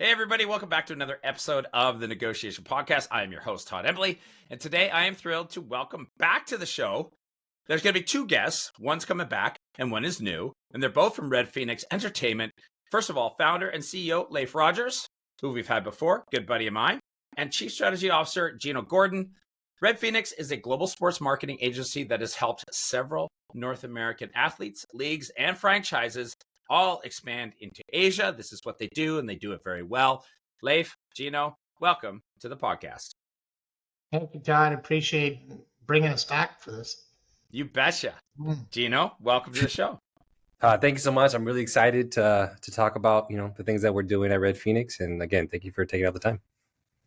Hey, everybody, welcome back to another episode of the Negotiation Podcast. I am your host, Todd Embley, and today I am thrilled to welcome back to the show. There's going to be two guests. One's coming back, and one is new, and they're both from Red Phoenix Entertainment. First of all, founder and CEO Leif Rogers, who we've had before, good buddy of mine, and Chief Strategy Officer Gino Gordon. Red Phoenix is a global sports marketing agency that has helped several North American athletes, leagues, and franchises all expand into Asia. This is what they do, and they do it very well. Leif, Gino, welcome to the podcast. Thank you, Todd. Appreciate bringing us back for this. You betcha. Gino, welcome to the show. Thank you so much. I'm really excited to talk about the things that we're doing at Red Phoenix, and again, thank you for taking out the time.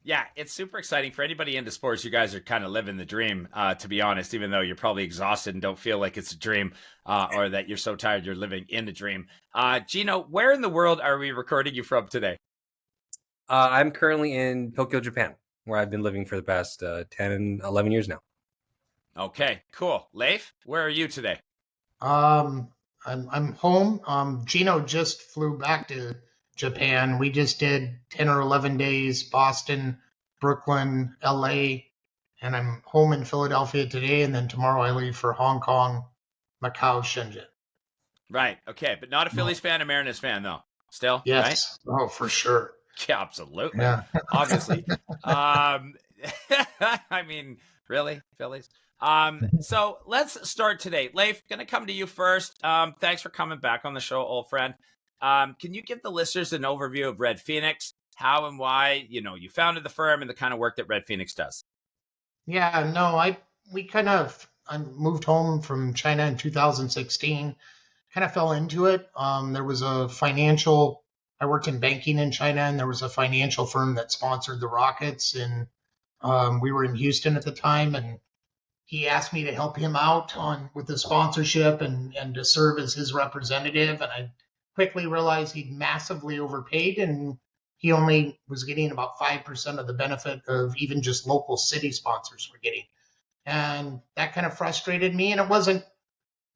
Yeah, it's super exciting for anybody into sports. You guys are kind of living the dream, to be honest, even though you're probably exhausted and don't feel like it's a dream or that you're so tired you're living in a dream. Gino, where in the world are we recording you from today? I'm currently in Tokyo, Japan, where I've been living for the past 10, 11 years now. Okay, cool. Leif, where are you today? I'm home. Gino just flew back to Japan. We just did 10 or 11 days, Boston, Brooklyn, LA, and I'm home in Philadelphia today. And then tomorrow I leave for Hong Kong, Macau, Shenzhen. Right. Okay. But not a Phillies fan, a Mariners fan, though. Still? Yes. Right? Oh, for sure. Yeah, absolutely. Yeah. Obviously. I mean, really? Phillies? So let's start today. Leif, going to come to you first. Thanks for coming back on the show, old friend. Can you give the listeners an overview of Red Phoenix, how and why, you founded the firm and the kind of work that Red Phoenix does? Yeah, no, I moved home from China in 2016, kind of fell into it. There was I worked in banking in China, and there was a financial firm that sponsored the Rockets, and we were in Houston at the time, and he asked me to help him out with the sponsorship and to serve as his representative, and I quickly realized he'd massively overpaid, and he only was getting about 5% of the benefit of even just local city sponsors were getting. And that kind of frustrated me, and it wasn't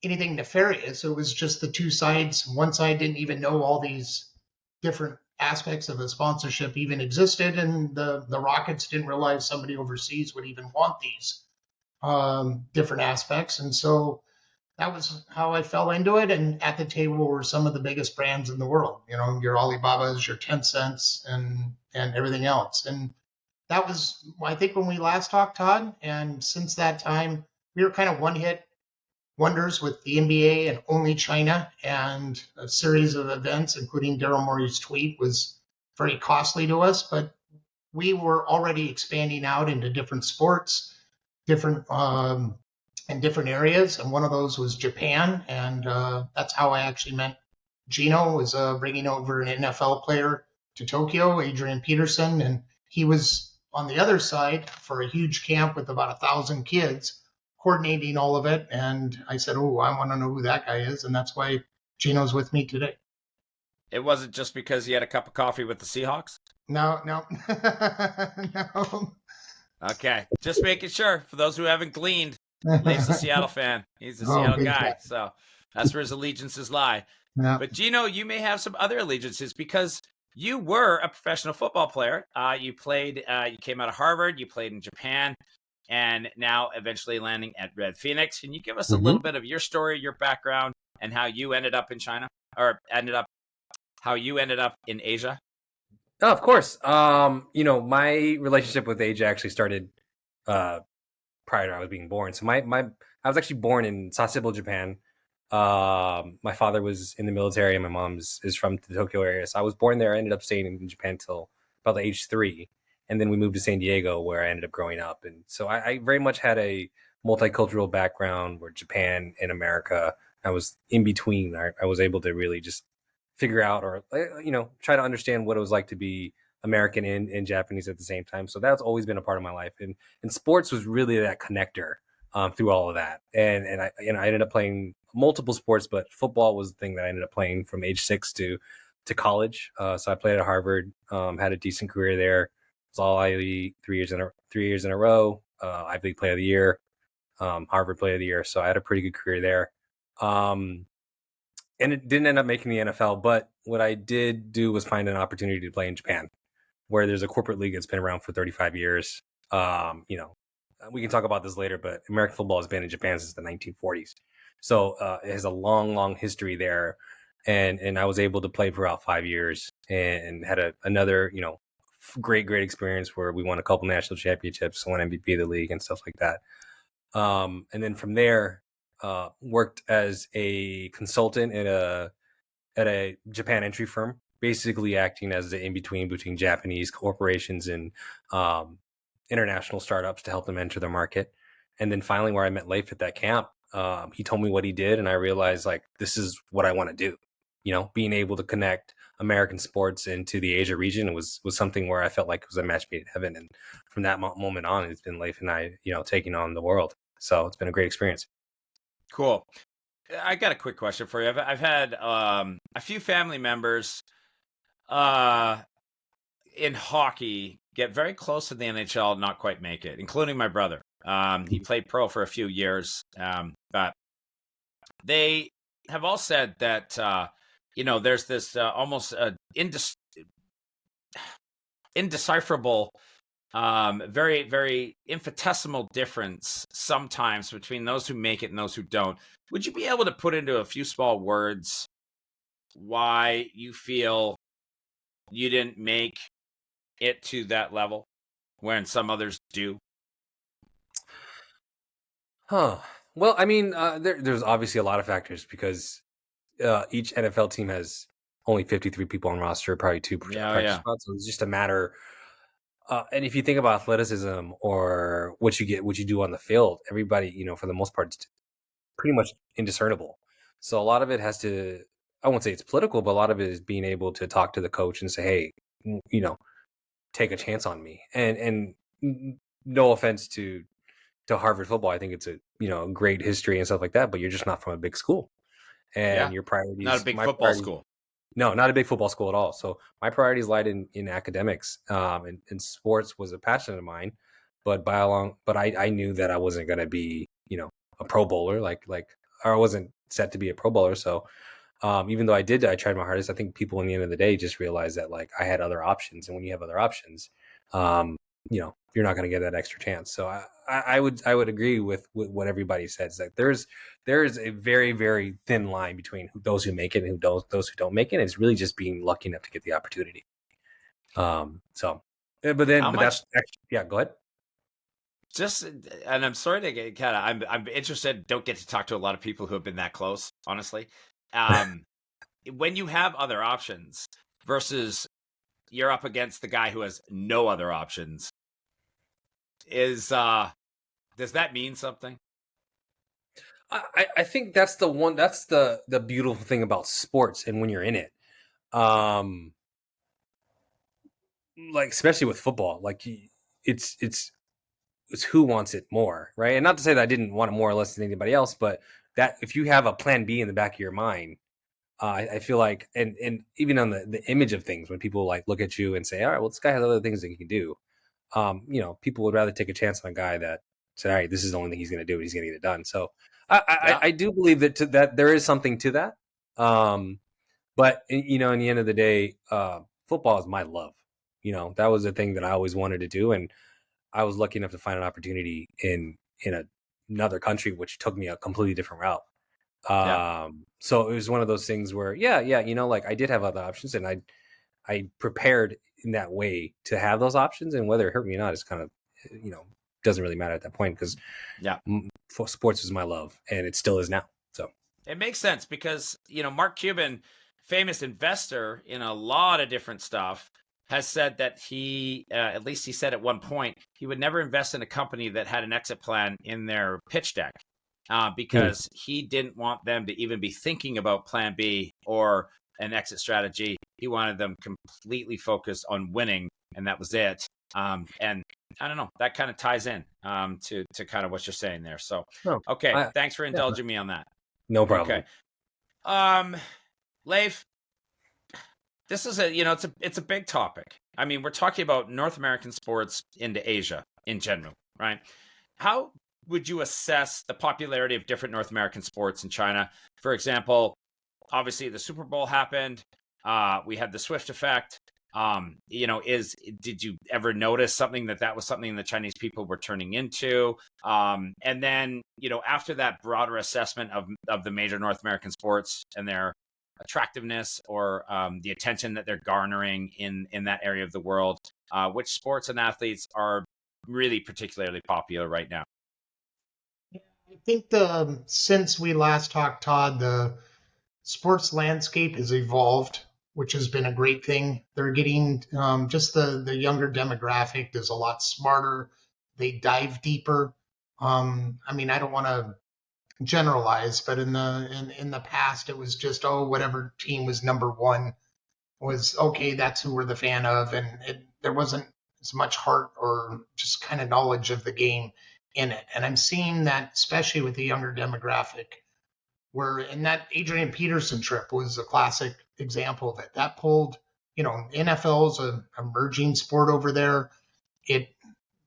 anything nefarious. It was just the two sides. One side didn't even know all these different aspects of the sponsorship even existed, and the Rockets didn't realize somebody overseas would even want these different aspects. And so that was how I fell into it. And at the table were some of the biggest brands in the world, your Alibabas, your Tencents, and everything else. And that was, I think, when we last talked, Todd. And since that time, we were kind of one-hit wonders with the NBA and only China, and a series of events, including Daryl Morey's tweet, was very costly to us. But we were already expanding out into different sports, different areas, and one of those was Japan, and that's how I actually met Gino. Was bringing over an NFL player to Tokyo, Adrian Peterson, and he was on the other side for a huge camp with about 1,000 kids, coordinating all of it. And I said, I want to know who that guy is, and that's why Gino's with me today. It wasn't just because he had a cup of coffee with the Seahawks? No. No. Okay, just making sure for those who haven't gleaned. Leif's a Seattle fan. He's a Seattle guy, so that's where his allegiances lie. Yeah. But Gino, you may have some other allegiances because you were a professional football player. You came out of Harvard, you played in Japan, and now eventually landing at Red Phoenix. Can you give us a little bit of your story, your background, and how you ended up in China, or how you ended up in Asia? Oh, of course. My relationship with Asia actually started prior to I was being born. So I was actually born in Sasebo, Japan. My father was in the military, and my mom is from the Tokyo area. So I was born there. I ended up staying in Japan till about the age 3. And then we moved to San Diego, where I ended up growing up. And so I very much had a multicultural background where Japan and America, I was in between. I was able to really just figure out or, try to understand what it was like to be American and Japanese at the same time. So that's always been a part of my life. And sports was really that connector through all of that. And I ended up playing multiple sports, but football was the thing that I ended up playing from age 6 to college. So I played at Harvard, had a decent career there. It was all Ivy 3 years in a row, Ivy League Player of the Year, Harvard Player of the Year. So I had a pretty good career there. and it didn't end up making the NFL. But what I did do was find an opportunity to play in Japan, where there's a corporate league that's been around for 35 years. We can talk about this later, but American football has been in Japan since the 1940s. So it has a long, long history there. And I was able to play for about 5 years and had another, great experience where we won a couple national championships, won MVP of the league and stuff like that. And then from there, worked as a consultant at a Japan entry firm, basically acting as the in-between between Japanese corporations and international startups to help them enter the market. And then finally, where I met Leif at that camp, he told me what he did, and I realized, like, this is what I want to do. Being able to connect American sports into the Asia region was something where I felt like it was a match made in heaven. And from that moment on, it's been Leif and I, taking on the world. So it's been a great experience. Cool. I got a quick question for you. I've had a few family members in hockey get very close to the NHL, not quite make it, including my brother. He played pro for a few years, but they have all said that there's this almost indecipherable, very, very infinitesimal difference sometimes between those who make it and those who don't. Would you be able to put into a few small words why you feel you didn't make it to that level when some others do? Well, I mean, there's obviously a lot of factors because each NFL team has only 53 people on roster, probably two practice spots. So it's just a matter. And if you think about athleticism or what you do on the field, everybody, for the most part, it's pretty much indiscernible. So a lot of it has to, I won't say it's political, but a lot of it is being able to talk to the coach and say, hey, take a chance on me. And no offense to Harvard football, I think it's a great history and stuff like that, but you're just not from a big school, and your priorities, not a big football school. No, not a big football school at all. So my priorities lied in academics, and sports was a passion of mine. But I knew that I wasn't going to be, a Pro Bowler, like I wasn't set to be a Pro Bowler. So even though I tried my hardest. I think people in the end of the day just realized that, like, I had other options, and when you have other options, you're not going to get that extra chance. So I would agree with what everybody says. Like there's a very, very thin line between those who make it and those who don't make it. It's really just being lucky enough to get the opportunity. Go ahead. And I'm sorry to get I'm interested. Don't get to talk to a lot of people who have been that close, honestly. When you have other options versus you're up against the guy who has no other options, does that mean something? I think that's the beautiful thing about sports, and when you're in it, like especially with football, like it's who wants it more, right? And not to say that I didn't want it more or less than anybody else, but that if you have a plan B in the back of your mind, I feel like, and even on the image of things, when people like look at you and say, all right, well, this guy has other things that he can do. People would rather take a chance on a guy that said, all right, this is the only thing he's going to do, and he's going to get it done. So I do believe that there is something to that. But in the end of the day, football is my love. That was the thing that I always wanted to do. And I was lucky enough to find an opportunity in another country, which took me a completely different route. So it was one of those things where, like I did have other options, and I prepared in that way to have those options, and whether it hurt me or not is kind of, doesn't really matter at that point, because sports was my love, and it still is now. So it makes sense because, Mark Cuban, famous investor in a lot of different stuff, has said that he, at least he said at one point, he would never invest in a company that had an exit plan in their pitch deck. Because he didn't want them to even be thinking about plan B or an exit strategy. He wanted them completely focused on winning, and that was it. And I don't know, that kind of ties in to kind of what you're saying there. So, okay, thanks for indulging me on that. No problem. Okay. Leif, this is it's a big topic. I mean, we're talking about North American sports into Asia in general, right? How would you assess the popularity of different North American sports in China? For example, obviously the Super Bowl happened. We had the Swift effect. Did you ever notice that was something the Chinese people were turning into? And then, after that broader assessment of the major North American sports and their attractiveness or the attention that they're garnering in that area of the world, which sports and athletes are really particularly popular right now? I think since we last talked, Todd, the sports landscape has evolved, which has been a great thing. They're getting just the younger demographic is a lot smarter. They dive deeper. I don't want to generalize, but in the past, it was just, whatever team was number one was okay. That's who we're the fan of, and there wasn't as much heart or just kind of knowledge of the game in it. And I'm seeing that, especially with the younger demographic, where in that Adrian Peterson trip was a classic example of it. That pulled, NFL is an emerging sport over there. The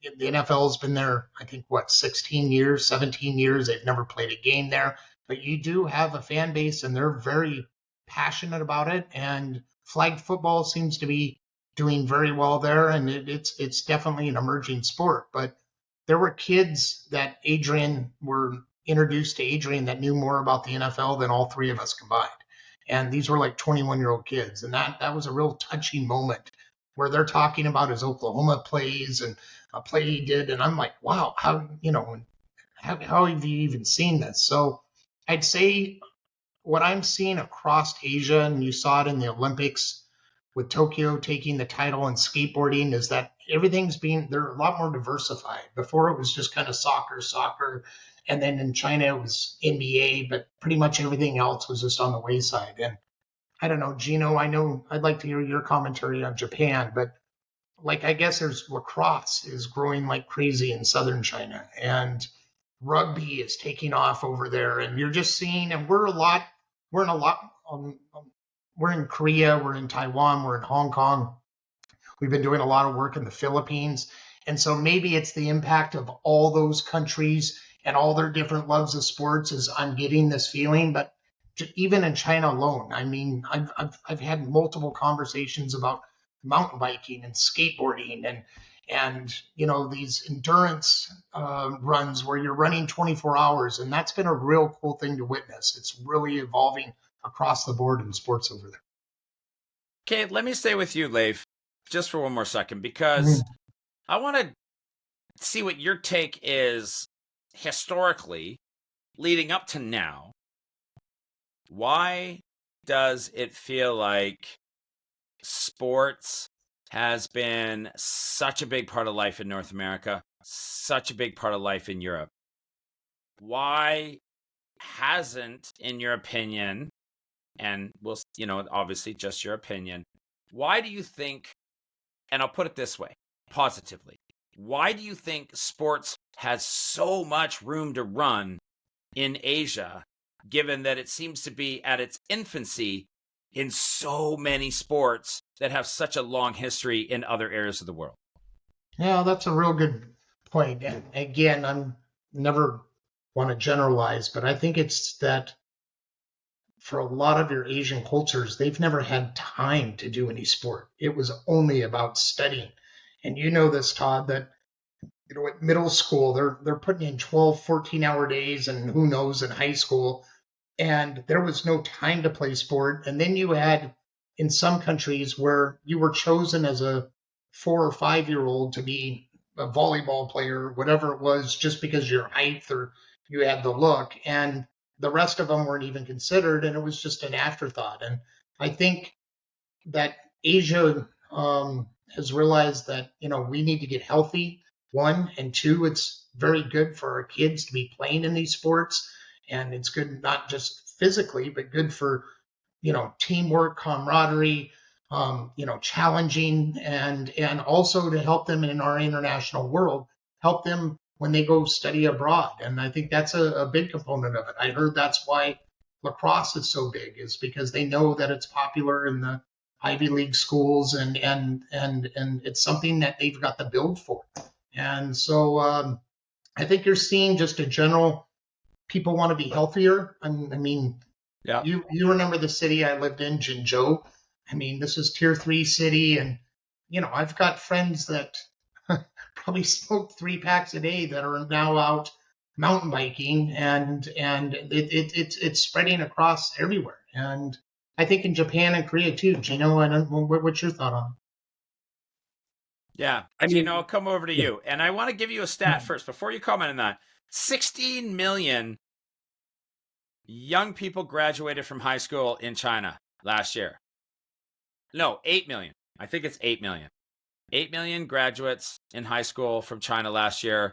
NFL has been there, I think, 16 years, 17 years. They've never played a game there. But you do have a fan base, and they're very passionate about it. And flag football seems to be doing very well there, and it's definitely an emerging sport. But there were kids that were introduced to Adrian that knew more about the NFL than all three of us combined. And these were like 21-year-old kids. And that was a real touching moment where they're talking about his Oklahoma plays and a play he did. And I'm like, wow, how have you even seen this? So I'd say what I'm seeing across Asia, and you saw it in the Olympics with Tokyo taking the title in skateboarding, is that they're a lot more diversified. Before it was just kind of soccer. And then in China, it was NBA, but pretty much everything else was just on the wayside. And I don't know, Gino, I know I'd like to hear your commentary on Japan, but I guess there's lacrosse is growing like crazy in southern China, and rugby is taking off over there. And you're just seeing, and we're in Korea, we're in Taiwan, we're in Hong Kong. We've been doing a lot of work in the Philippines. And so maybe it's the impact of all those countries and all their different loves of sports is I'm getting this feeling. But even in China alone, I've had multiple conversations about mountain biking and skateboarding and these endurance runs where you're running 24 hours. And that's been a real cool thing to witness. It's really evolving across the board in sports over there. Okay, let me stay with you, Leif, just for one more second, because I want to see what your take is historically leading up to now. Why does it feel like sports has been such a big part of life in North America, such a big part of life in Europe? Why hasn't, in your opinion, and obviously just your opinion, why do you think, and I'll put it this way, positively, why do you think sports has so much room to run in Asia, given that it seems to be at its infancy in so many sports that have such a long history in other areas of the world? Yeah, that's a real good point. And again, I'm never want to generalize, but I think it's that for a lot of your Asian cultures, they've never had time to do any sport. It was only about studying. And you know this, Todd, that at middle school, they're putting in 12, 14-hour days, and who knows in high school. And there was no time to play sport. And then you had in some countries where you were chosen as a 4 or 5-year-old to be a volleyball player, whatever it was, just because your height or you had the look. And the rest of them weren't even considered, and it was just an afterthought. And I think that Asia has realized that, we need to get healthy, one, and two, it's very good for our kids to be playing in these sports. And it's good not just physically, but good for, teamwork, camaraderie, challenging, and also to help them in our international world, help them when they go study abroad. And I think that's a big component of it. I heard that's why lacrosse is so big, is because they know that it's popular in the Ivy League schools, and it's something that they've got the build for. And so I think you're seeing just a general, people want to be healthier. Yeah. You remember the city I lived in, Jinzhou? I mean, this is tier three city, and I've got friends that probably smoke 3 packs a day that are now out mountain biking, and it's spreading across everywhere. And I think in Japan and Korea too. Gino, and what's your thought on Yeah. I Gino, I'll mean, come over to yeah, you. And I want to give you a stat first before you comment on that. 16 million young people graduated from high school in China last year. No, 8 million. I think it's 8 million. 8 million graduates in high school from China last year.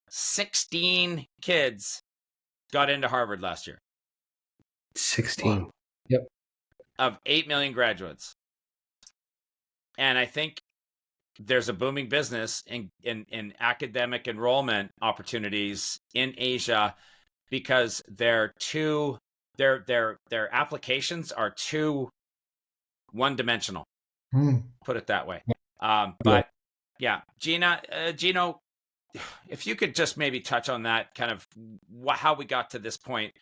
16 kids got into Harvard last year 16. Yep. of 8 million graduates. And I think there's a booming business in academic enrollment opportunities in Asia because their applications are too one-dimensional, it? put it that way. Yeah. But yeah, Gino, if you could just maybe touch on that kind of how we got to this point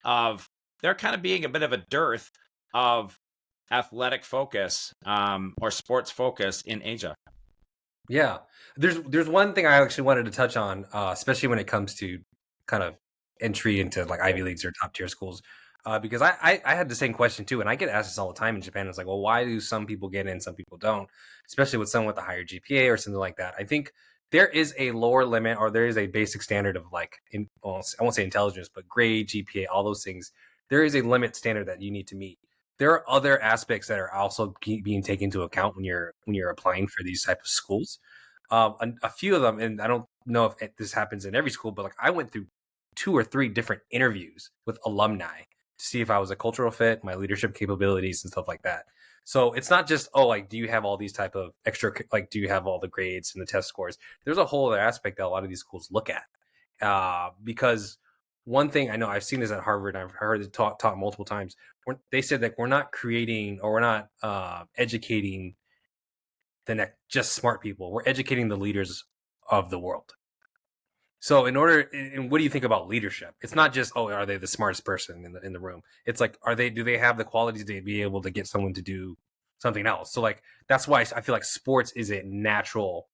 of there kind of being a bit of a dearth of athletic focus or sports focus in Asia. Yeah. There's one thing I actually wanted to touch on, especially when it comes to kind of entry into like Ivy Leagues or top tier schools. Because I had the same question too, and I get asked this all the time in Japan. It's like, well, why do some people get in, some people don't? Especially with someone with a higher GPA or something like that. I think there is a lower limit, or there is a basic standard of like, well, I won't say intelligence, but grade, GPA, all those things. There is a limit standard that you need to meet. There are other aspects that are also being taken into account when you're applying for these type of schools. A few of them, and I don't know if this happens in every school, but like I went through 2 or 3 different interviews with alumni to see if I was a cultural fit, my leadership capabilities, and stuff like that. So it's not just, oh, like, do you have all these type of extra, like, do you have all the grades and the test scores? There's a whole other aspect that a lot of these schools look at, because one thing I know, I've seen this at Harvard, and I've heard it taught multiple times. They said that we're not creating, or we're not educating the next just smart people. We're educating the leaders of the world. So and what do you think about leadership? It's not just, oh, are they the smartest person in the room? It's like, do they have the qualities to be able to get someone to do something else? So like that's why I feel like sports is a natural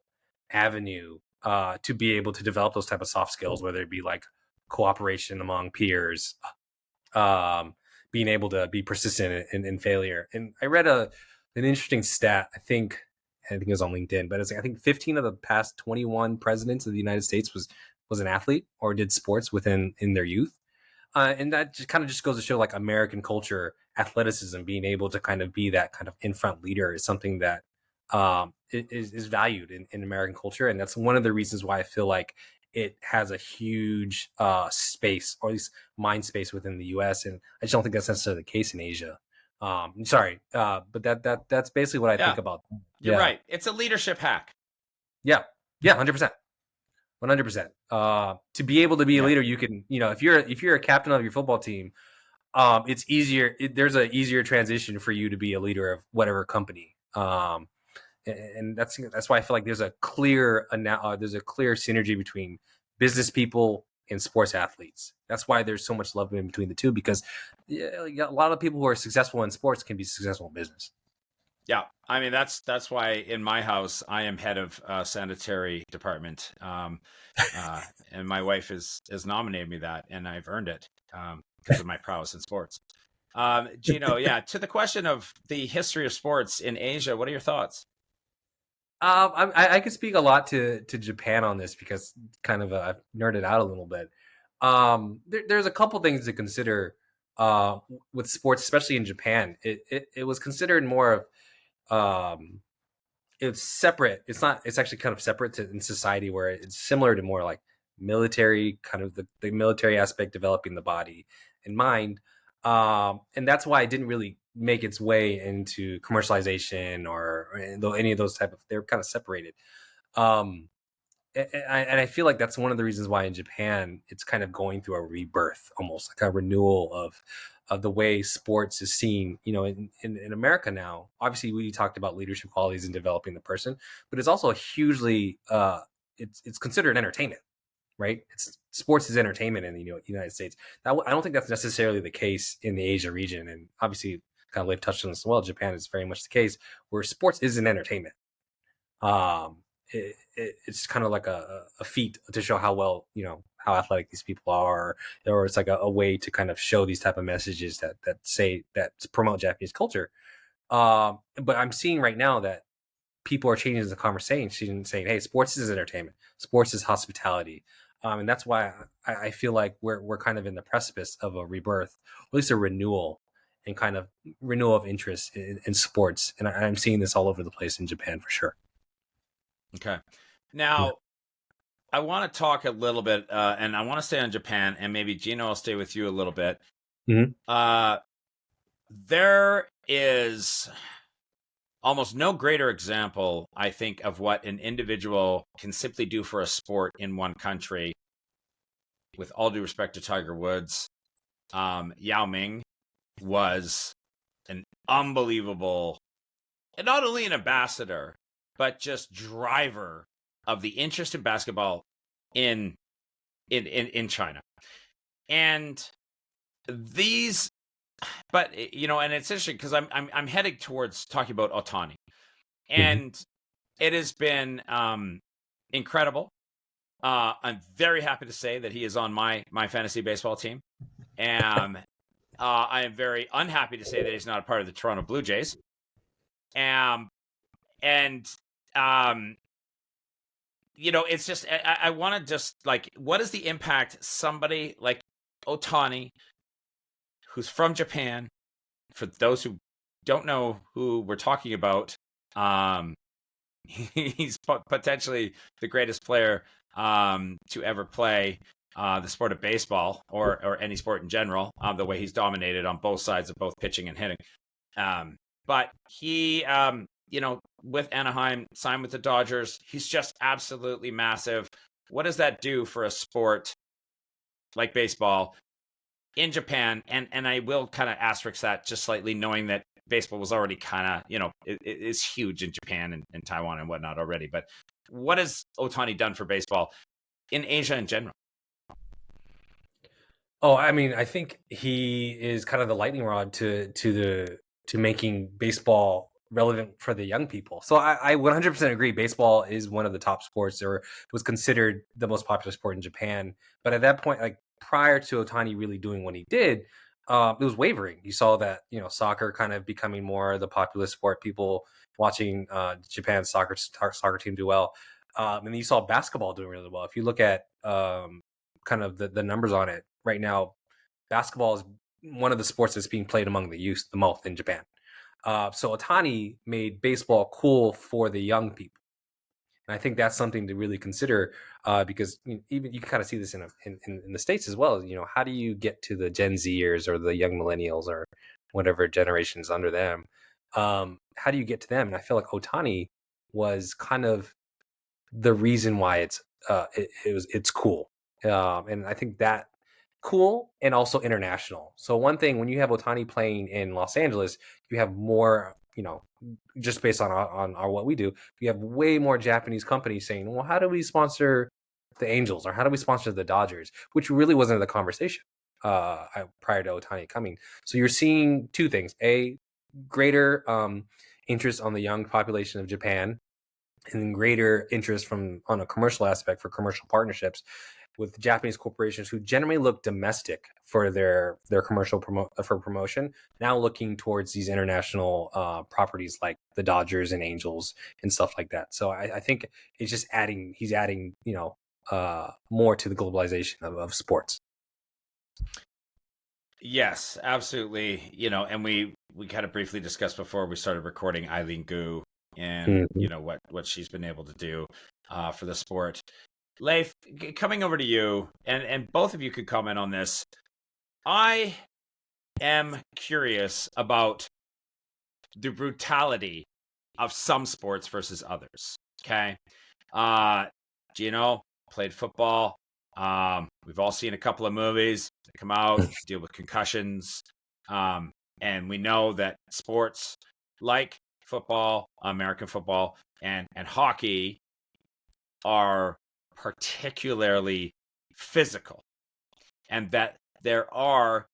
avenue to be able to develop those type of soft skills, whether it be like cooperation among peers, being able to be persistent in failure. And I read an interesting stat. I think it was on LinkedIn, but it's like, I think 15 of the past 21 presidents of the United States was an athlete or did sports in their youth. And that just goes to show like American culture, athleticism, being able to kind of be that kind of in front leader is something that is valued in American culture. And that's one of the reasons why I feel like it has a huge space, or at least mind space within the US. And I just don't think that's necessarily the case in Asia. Sorry, but that's basically what I think about. You're Yeah. right. It's a leadership hack. Yeah. 100%. 100%. To be able to be a leader, you can, if you're a captain of your football team, it's easier. There's an easier transition for you to be a leader of whatever company. And that's why I feel like there's a clear synergy between business people and sports athletes. That's why there's so much love in between the two, because a lot of people who are successful in sports can be successful in business. Yeah, I mean that's why in my house I am head of sanitary department, and my wife has nominated me that, and I've earned it because of my prowess in sports. Gino, yeah, to the question of the history of sports in Asia, what are your thoughts? I could speak a lot to Japan on this, because kind of I've nerded out a little bit. There's a couple things to consider with sports, especially in Japan. It was considered more of it's separate. It's actually kind of separate in society, where it's similar to more like military, kind of the military aspect, developing the body and mind. And that's why it didn't really make its way into commercialization or any of those they're kind of separated. And I feel like that's one of the reasons why in Japan it's kind of going through a rebirth, almost like a renewal of the way sports is seen. In America now, obviously we talked about leadership qualities and developing the person, but it's also a hugely it's considered entertainment, right? Sports is entertainment in the United States. I don't think that's necessarily the case in the Asia region, and obviously, kind of Leif touched on this as well. Japan is very much the case where sports is an entertainment. It's kind of like a feat to show how well, how athletic these people are, or it's like a way to kind of show these type of messages that promote Japanese culture. But I'm seeing right now that people are changing the conversation, saying, "Hey, sports is entertainment. Sports is hospitality," and that's why I feel like we're kind of in the precipice of a rebirth, or at least a renewal, and kind of renewal of interest in sports. And I'm seeing this all over the place in Japan for sure. Okay. Now, I want to talk a little bit, and I want to stay on Japan, and maybe Gino will stay with you a little bit. Mm-hmm. There is almost no greater example, I think, of what an individual can simply do for a sport in one country. With all due respect to Tiger Woods, Yao Ming was an unbelievable, and not only an ambassador, but just driver of the interest in basketball in China. And these, but and it's interesting because I'm heading towards talking about Ohtani, and it has been incredible. I'm very happy to say that he is on my fantasy baseball team, and I am very unhappy to say that he's not a part of the Toronto Blue Jays. It's just I want to just like, what is the impact somebody like Ohtani, who's from Japan, for those who don't know who we're talking about, he's potentially the greatest player to ever play the sport of baseball, or any sport in general, the way he's dominated on both sides of both pitching and hitting. But he, with Anaheim, signed with the Dodgers. He's just absolutely massive. What does that do for a sport like baseball in Japan? And I will kind of asterisk that just slightly, knowing that baseball was already kind of, it is huge in Japan and Taiwan and whatnot already. But what has Ohtani done for baseball in Asia in general? Oh, I mean, I think he is kind of the lightning rod to making baseball relevant for the young people. So I 100% agree. Baseball is one of the top sports, or was considered the most popular sport in Japan. But at that point, like prior to Ohtani really doing what he did, it was wavering. You saw that, soccer kind of becoming more the popular sport, people watching Japan's soccer team do well. And you saw basketball doing really well. If you look at kind of the numbers on it right now, basketball is one of the sports that's being played among the youth the most in Japan. So Ohtani made baseball cool for the young people. And I think that's something to really consider, because even you can kind of see this in the States as well. How do you get to the Gen Zers or the young millennials or whatever generations under them? How do you get to them? And I feel like Ohtani was kind of the reason why it's cool. And I think that cool and also international. So one thing, when you have Ohtani playing in Los Angeles, you have more, just based on our what we do, you have way more Japanese companies saying, well, how do we sponsor the Angels, or how do we sponsor the Dodgers, which really wasn't the conversation prior to Ohtani coming. So you're seeing two things: a greater interest on the young population of Japan, and then greater interest on a commercial aspect for commercial partnerships with Japanese corporations who generally look domestic for their commercial promotion, now looking towards these international properties like the Dodgers and Angels and stuff like that. So I think it's just he's adding more to the globalization of sports. Yes, absolutely. And we kind of briefly discussed before we started recording Eileen Gu and what she's been able to do for the sport. Leif, coming over to you, and both of you could comment on this. I am curious about the brutality of some sports versus others. Okay. Gino played football. We've all seen a couple of movies that come out, deal with concussions. And we know that sports like football, American football, and hockey are particularly physical, and that there are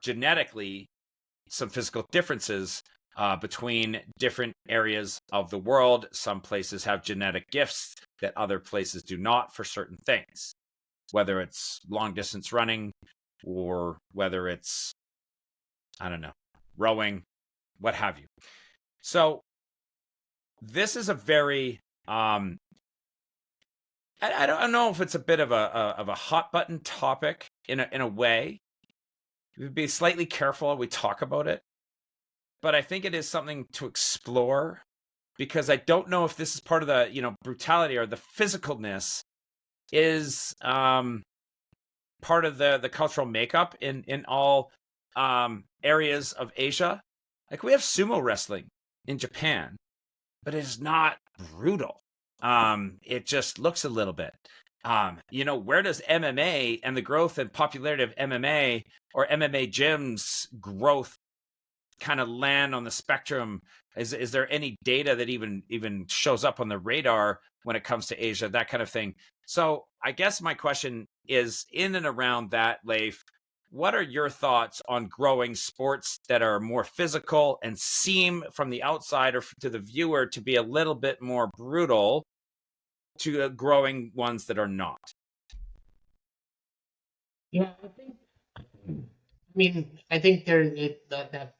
genetically some physical differences between different areas of the world. Some places have genetic gifts that other places do not for certain things, whether it's long distance running or whether it's, I don't know, rowing, what have you. So this is a very, I don't know if it's a bit of a hot button topic in a way. We'd be slightly careful when we talk about it, but I think it is something to explore, because I don't know if this is part of the, you know, brutality or the physicalness is part of the cultural makeup in all areas of Asia. Like, we have sumo wrestling in Japan, but it is not brutal. It just looks a little bit. You know, where does MMA and the growth and popularity of MMA or MMA gyms growth kind of land on the spectrum? Is there any data that even shows up on the radar when it comes to Asia, that kind of thing? So I guess my question is, in and around that, Leif, what are your thoughts on growing sports that are more physical and seem from the outsider to the viewer to be a little bit more brutal, to growing ones that are not? Yeah, I think that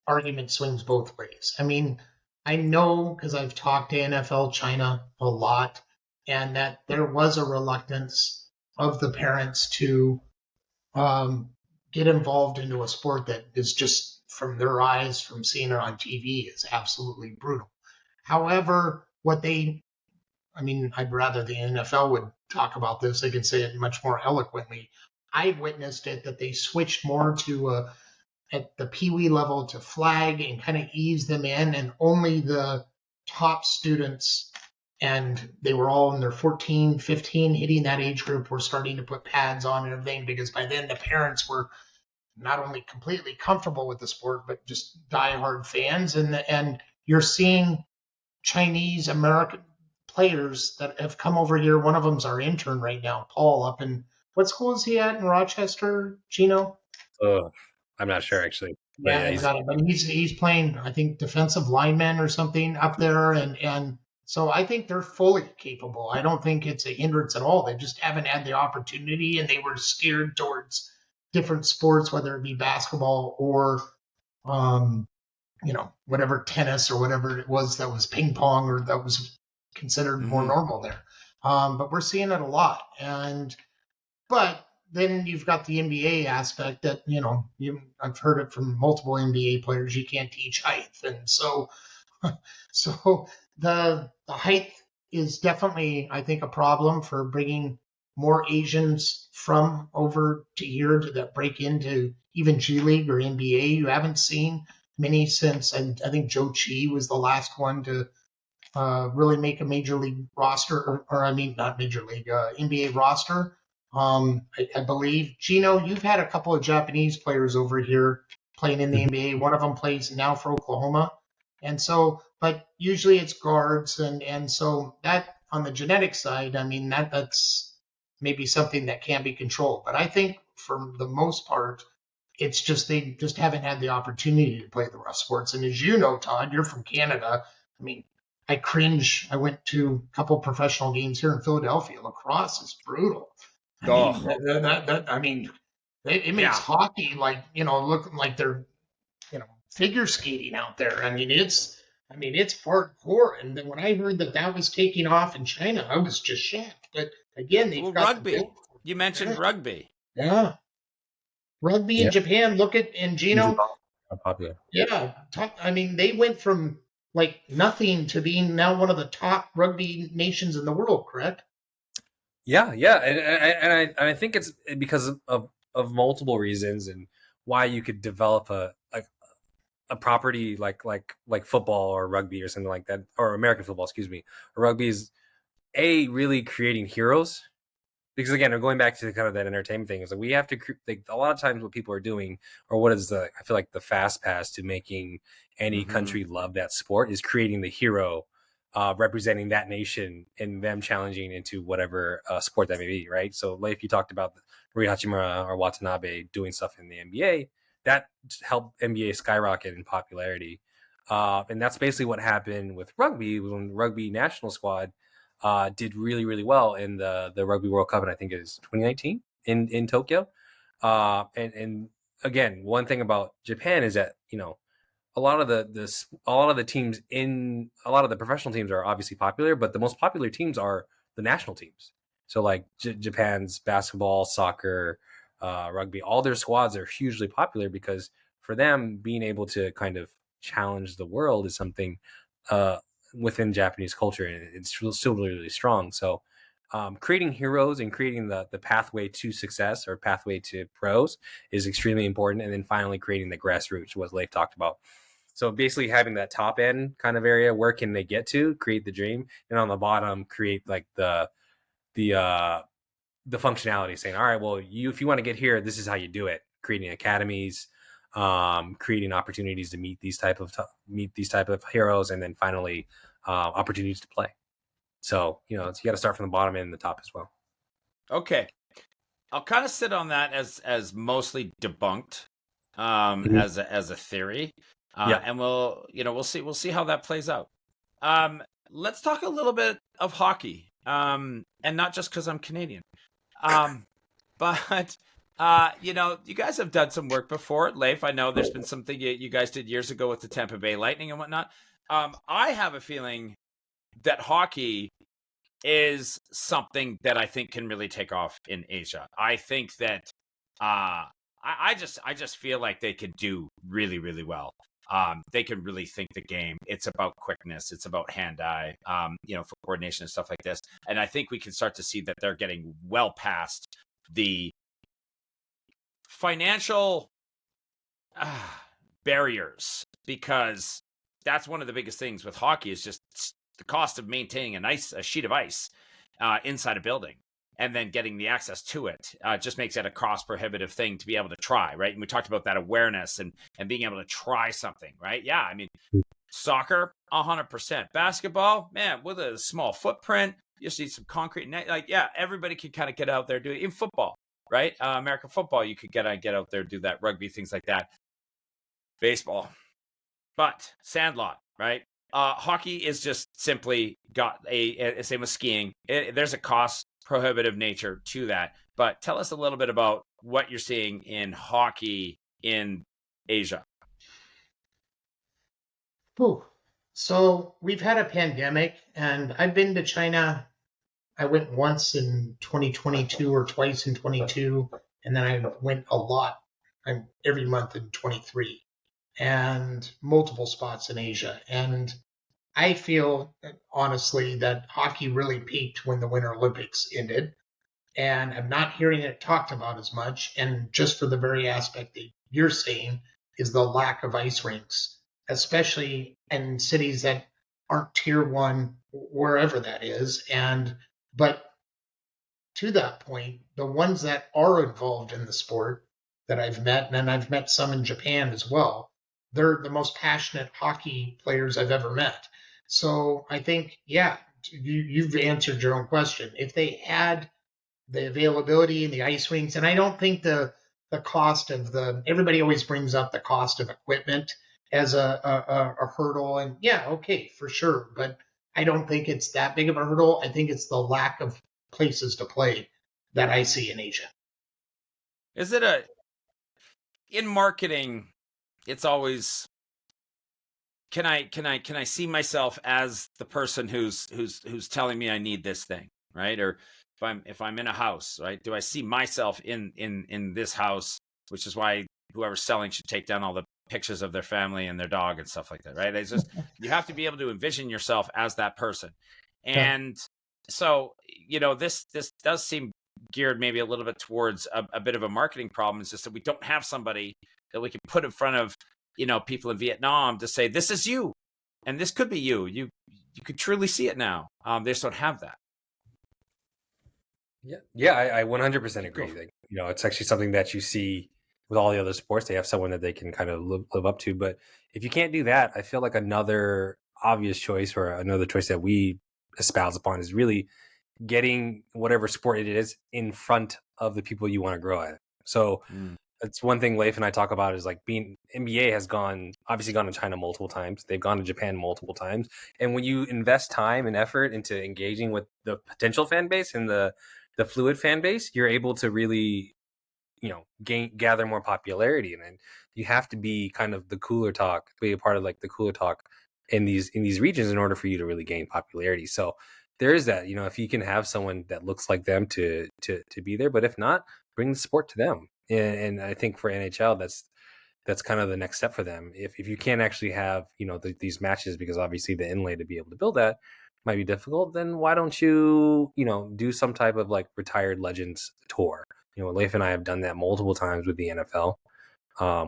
argument swings both ways. I mean, I know, because I've talked to NFL China a lot, and that there was a reluctance of the parents to get involved into a sport that is just, from their eyes, from seeing it on TV, is absolutely brutal. However, I'd rather the NFL would talk about this. They can say it much more eloquently. I witnessed it, that they switched more to at the Pee-wee level to flag and kind of ease them in, and only the top students, and they were all in their 14, 15, hitting that age group, were starting to put pads on and everything, because by then the parents were not only completely comfortable with the sport, but just diehard fans. And you're seeing Chinese American players that have come over here. One of them's our intern right now, Paul, up in, what school is he at in Rochester, Gino? I'm not sure, actually. But Yeah, he's got it. But he's playing, I think, defensive lineman or something up there, and so I think they're fully capable. I don't think it's a hindrance at all. They just haven't had the opportunity, and they were steered towards different sports, whether it be basketball or whatever, tennis or whatever it was, that was ping pong, or that was considered more normal there. But we're seeing it a lot, but then you've got the NBA aspect that, I've heard it from multiple NBA players, you can't teach height. And so the height is definitely, I think, a problem for bringing more Asians from over to here that break into even G League or NBA. You haven't seen many since, and I think Joe Chi was the last one to really make a major league roster, not major league, NBA roster. I believe, Gino, you've had a couple of Japanese players over here playing in the NBA. One of them plays now for Oklahoma. And so, but usually it's guards. And so that, on the genetic side, that's maybe something that can be controlled. But I think for the most part, it's just, they just haven't had the opportunity to play the rough sports. And as you know, Todd, you're from Canada. I cringe. I went to a couple of professional games here in Philadelphia. Lacrosse is brutal. It makes hockey look like they're, figure skating out there. It's hardcore. And then when I heard that was taking off in China, I was just shocked. But again, they've got rugby. You mentioned rugby. Yeah. Rugby in Japan. Look at, and Gino. Popular. Yeah. They went from like nothing to being now one of the top rugby nations in the world, correct? Yeah, and I think it's because of multiple reasons, and why you could develop a property like football or rugby or something like that, or American football, excuse me. Rugby is really creating heroes, because again, we're going back to kind of that entertainment thing. It's like we have to a lot of times what people are doing, or what is I feel like the fast pass to making any country love that sport, is creating the hero representing that nation and them challenging into whatever sport that may be, right? So, like you talked about Rui Hachimura or Watanabe doing stuff in the NBA, that helped NBA skyrocket in popularity. And that's basically what happened with rugby when the rugby national squad did really, really well in the Rugby World Cup, and I think it was 2019 in Tokyo. And again, one thing about Japan is that, you know, a lot of the teams in a lot of the professional teams are obviously popular, but the most popular teams are the national teams. So like Japan's basketball, soccer, rugby, all their squads are hugely popular because for them, being able to kind of challenge the world is something within Japanese culture, and it's still really, really strong. So creating heroes and creating the pathway to success or pathway to pros is extremely important. And then finally creating the grassroots, what Leif talked about. So basically having that top end kind of area, where can they get to create the dream, and on the bottom create like the functionality, saying, all right, well, if you want to get here, this is how you do it. Creating academies, creating opportunities to meet these type of heroes, and then finally opportunities to play. So, you know, you got to start from the bottom and the top as well. Okay, I'll kind of sit on that as mostly debunked, as a theory, and we'll see how that plays out. Let's talk a little bit of hockey, and not just because I'm Canadian, but you know, you guys have done some work before, Leif. I know there's been something you guys did years ago with the Tampa Bay Lightning and whatnot. I have a feeling that hockey is something that I think can really take off in Asia. I think that I just feel like they could do really, really well. They can really think the game. It's about quickness. It's about hand-eye, you know, for coordination and stuff like this. And I think we can start to see that they're getting well past the financial barriers, because that's one of the biggest things with hockey is just the cost of maintaining a sheet of ice inside a building, and then getting the access to it just makes it a cost prohibitive thing to be able to try, right? And we talked about that awareness and being able to try something, right? Yeah, I mean, soccer, 100%. Basketball, man, with a small footprint, you just need some concrete net. Like, yeah, everybody can kind of get out there, do it. In football, right? American football, you could get out there, do that. Rugby, things like that. Baseball, but sandlot, right? Hockey is just simply got a same with skiing. There's a cost prohibitive nature to that. But tell us a little bit about what you're seeing in hockey in Asia. Whew. So we've had a pandemic, and I've been to China. I went once in 2022 or twice in 22, and then I went a lot. I'm every month in 23, and multiple spots in Asia. And I feel honestly that hockey really peaked when the Winter Olympics ended, and I'm not hearing it talked about as much. And just for the very aspect that you're saying is the lack of ice rinks, especially in cities that aren't tier one, wherever that is. But to that point, the ones that are involved in the sport that I've met, and I've met some in Japan as well, they're the most passionate hockey players I've ever met. So I think, yeah, you've answered your own question. If they had the availability and the ice rinks, and I don't think the cost of everybody always brings up the cost of equipment as a hurdle, and yeah, okay, for sure, but I don't think it's that big of a hurdle. I think it's the lack of places to play that I see in Asia. Is it in marketing? It's always, can I see myself as the person who's telling me I need this thing, right? Or if I'm in a house, right? Do I see myself in this house? Which is why whoever's selling should take down all the pictures of their family and their dog and stuff like that, right? It's just, you have to be able to envision yourself as that person. And so, you know, this does seem geared maybe a little bit towards a bit of a marketing problem. It's just that we don't have somebody that we can put in front of, you know, people in Vietnam to say, this is you, and this could be you. You could truly see it now. They just don't have that. Yeah, I 100% agree. Like, you know, it's actually something that you see with all the other sports. They have someone that they can kind of live up to. But if you can't do that, I feel like another obvious choice, or another choice that we espouse upon, is really getting whatever sport it is in front of the people you want to grow at. So that's one thing Leif and I talk about, is like, being NBA has obviously gone to China multiple times. They've gone to Japan multiple times. And when you invest time and effort into engaging with the potential fan base and the fluid fan base, you're able to really, gather more popularity. And then you have to be kind of be a part of like the cooler talk in these regions in order for you to really gain popularity. So there is that, if you can have someone that looks like them to be there, but if not, bring the sport to them. And I think for NHL, that's kind of the next step for them. If you can't actually have, these matches, because obviously the inlay to be able to build that might be difficult, then why don't you, do some type of like retired legends tour? Leif and I have done that multiple times with the NFL.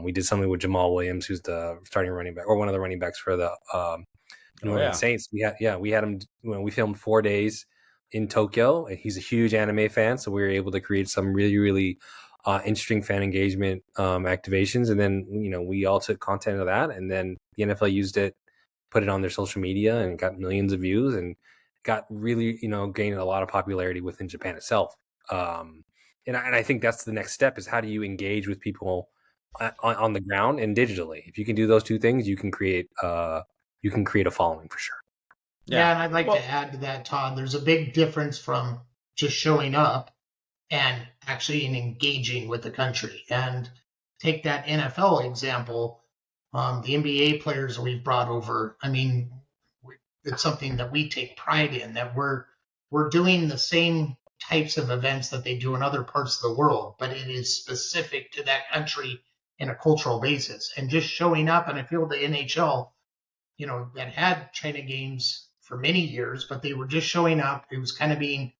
We did something with Jamal Williams, who's the starting running back, or one of the running backs for the New Orleans Saints. We had him. We filmed 4 days in Tokyo, and he's a huge anime fan, so we were able to create some really, really interesting fan engagement activations. And then we all took content of that, and then the NFL used it, put it on their social media, and got millions of views, and got really gained a lot of popularity within Japan itself. And I think that's the next step, is how do you engage with people on the ground and digitally? If you can do those two things, you can create a following for sure. Yeah, and I'd like to add to that, Todd. There's a big difference from just showing up and actually engaging with the country. And take that NFL example, the NBA players we've brought over. I mean, it's something that we take pride in, that we're doing the same types of events that they do in other parts of the world, but it is specific to that country in a cultural basis. And just showing up, and I feel the NHL, that had China games for many years, but they were just showing up. It was kind of being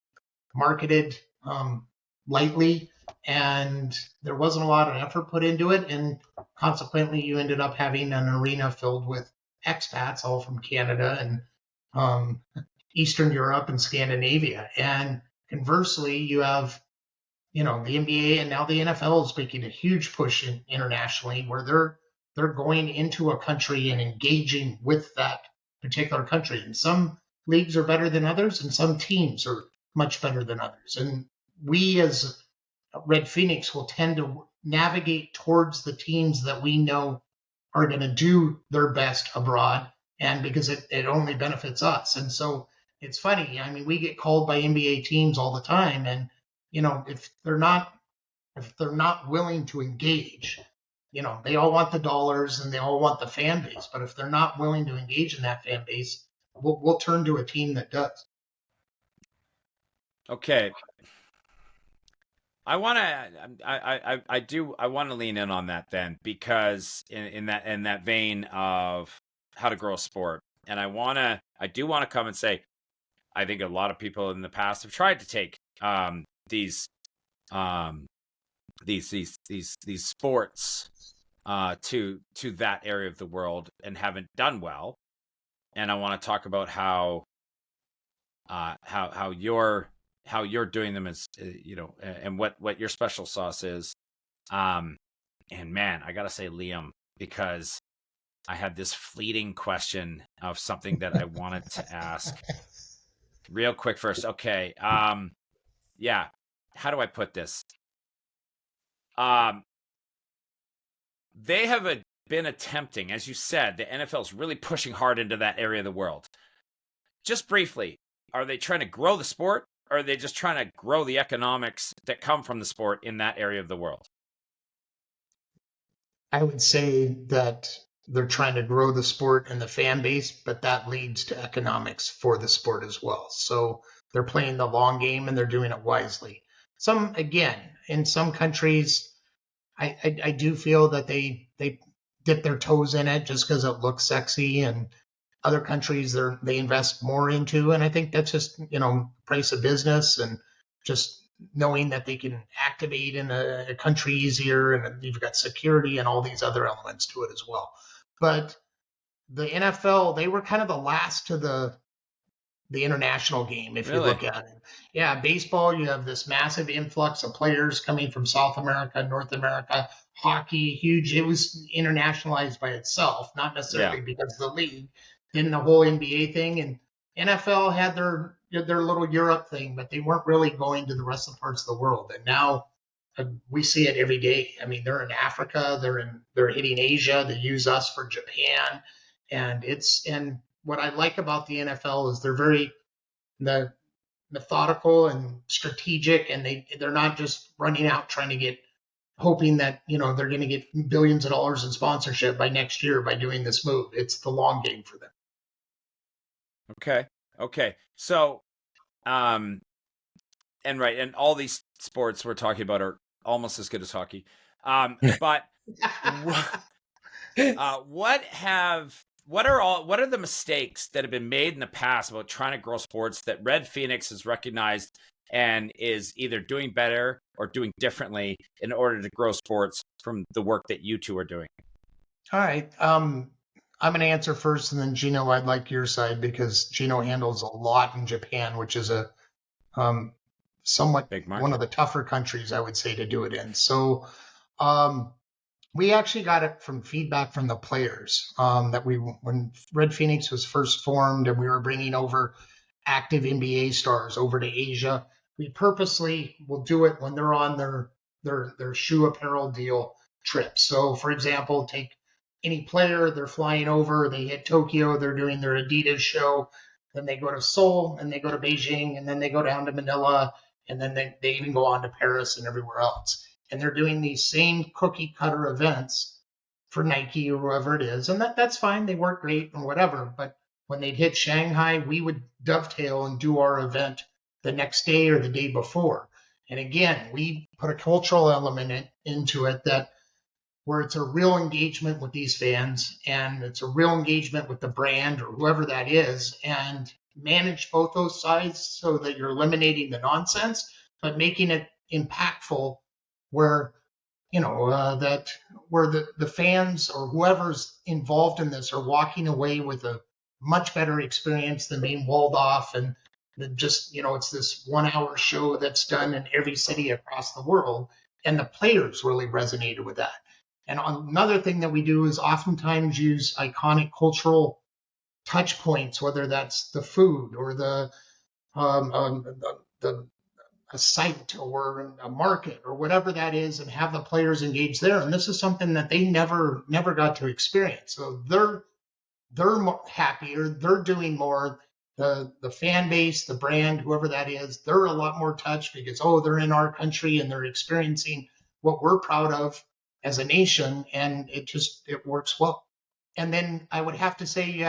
marketed lightly, and there wasn't a lot of effort put into it. And consequently, you ended up having an arena filled with expats, all from Canada and Eastern Europe and Scandinavia. And conversely, you have, the NBA and now the NFL is making a huge push internationally, where they're going into a country and engaging with that particular country. And some leagues are better than others, and some teams are much better than others. And we as Red Phoenix will tend to navigate towards the teams that we know are going to do their best abroad, and because it only benefits us. And so it's funny. I mean, we get called by NBA teams all the time, and if they're not willing to engage, they all want the dollars and they all want the fan base. But if they're not willing to engage in that fan base, we'll turn to a team that does. Okay. I want to lean in on that then, because in that vein of how to grow a sport. And I do want to come and say, I think a lot of people in the past have tried to take these sports to that area of the world and haven't done well. And I want to talk about how you're doing them, as and what your special sauce is. And man, I gotta say, Liam, because I had this fleeting question of something that I wanted to ask real quick first. Okay. Yeah. How do I put this? They have been attempting, as you said, the NFL is really pushing hard into that area of the world. Just briefly, are they trying to grow the sport, or are they just trying to grow the economics that come from the sport in that area of the world? I would say that they're trying to grow the sport and the fan base, but that leads to economics for the sport as well. So they're playing the long game and they're doing it wisely. In some countries, I do feel that they dip their toes in it just because it looks sexy, and other countries they invest more into. And I think that's just, price of business, and just knowing that they can activate in a country easier, and you've got security and all these other elements to it as well. But the NFL, they were kind of the last to the international game, if you look at it. Yeah, baseball, you have this massive influx of players coming from South America, North America. Hockey, huge. It was internationalized by itself, not necessarily because of the league. than the whole NBA thing. And NFL had their little Europe thing, but they weren't really going to the rest of the parts of the world. And now we see it every day. I mean, they're in Africa, they're hitting Asia. They use us for Japan, and what I like about the NFL is they're very methodical and strategic, and they're not just running out trying to get hoping that they're going to get billions of dollars in sponsorship by next year by doing this move. It's the long game for them. Okay. So, and all these sports we're talking about are almost as good as hockey. But what are the mistakes that have been made in the past about trying to grow sports that Red Phoenix has recognized and is either doing better or doing differently in order to grow sports from the work that you two are doing? All right. I'm going to answer first, and then Gino, I'd like your side because Gino handles a lot in Japan, which is a somewhat big market, one of the tougher countries, I would say, to do it in. So we actually got it from feedback from the players when Red Phoenix was first formed and we were bringing over active NBA stars over to Asia, we purposely will do it when they're on their shoe apparel deal trips. So, for example, take any player, they're flying over, they hit Tokyo, they're doing their Adidas show, then they go to Seoul, and they go to Beijing, and then they go down to Manila, and then they even go on to Paris and everywhere else. And they're doing these same cookie cutter events for Nike or whoever it is. And that's fine. They work great and whatever. But when they'd hit Shanghai, we would dovetail and do our event the next day or the day before. And again, we put a cultural element into it where it's a real engagement with these fans and it's a real engagement with the brand or whoever that is, and manage both those sides so that you're eliminating the nonsense, but making it impactful where where the fans or whoever's involved in this are walking away with a much better experience than being walled off and just it's this 1 hour show that's done in every city across the world, and the players really resonated with that. And another thing that we do is oftentimes use iconic cultural touch points, whether that's the food or a site or a market or whatever that is, and have the players engage there. And this is something that they never got to experience. So they're happier, they're doing more. The fan base, the brand, whoever that is, they're a lot more touched because they're in our country and they're experiencing what we're proud of as a nation, and it works well. And then I would have to say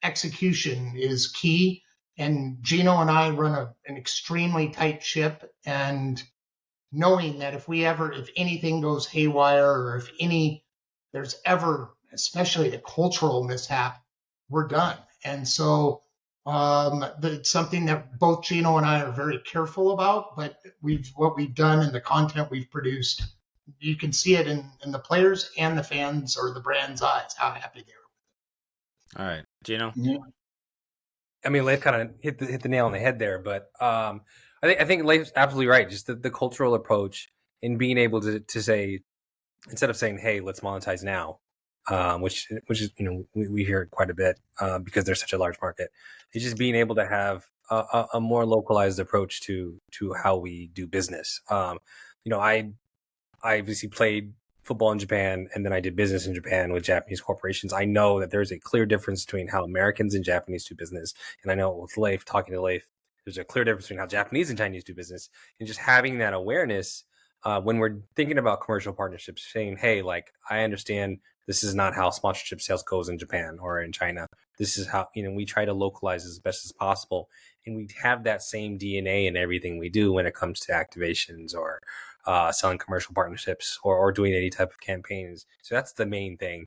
execution is key. And Gino and I run an extremely tight ship, and knowing that if anything goes haywire or if there's ever, especially a cultural mishap, we're done. And so it's something that both Gino and I are very careful about, but what we've done and the content we've produced, you can see it in the players and the fans or the brand's eyes, how happy they are. All right, Gino? Yeah. I mean, Leif kind of hit the nail on the head there, but I think Leif's absolutely right. Just the cultural approach in being able to say, instead of saying, "Hey, let's monetize now," which is we hear it quite a bit because there's such a large market. It's just being able to have a more localized approach to how we do business. I obviously played football in Japan, and then I did business in Japan with Japanese corporations. I know that there's a clear difference between how Americans and Japanese do business. And I know with Leif, talking to Leif, there's a clear difference between how Japanese and Chinese do business. And just having that awareness when we're thinking about commercial partnerships, saying, hey, like, I understand this is not how sponsorship sales goes in Japan or in China. This is how, we try to localize as best as possible. And we have that same DNA in everything we do when it comes to activations or selling commercial partnerships or doing any type of campaigns. So that's the main thing.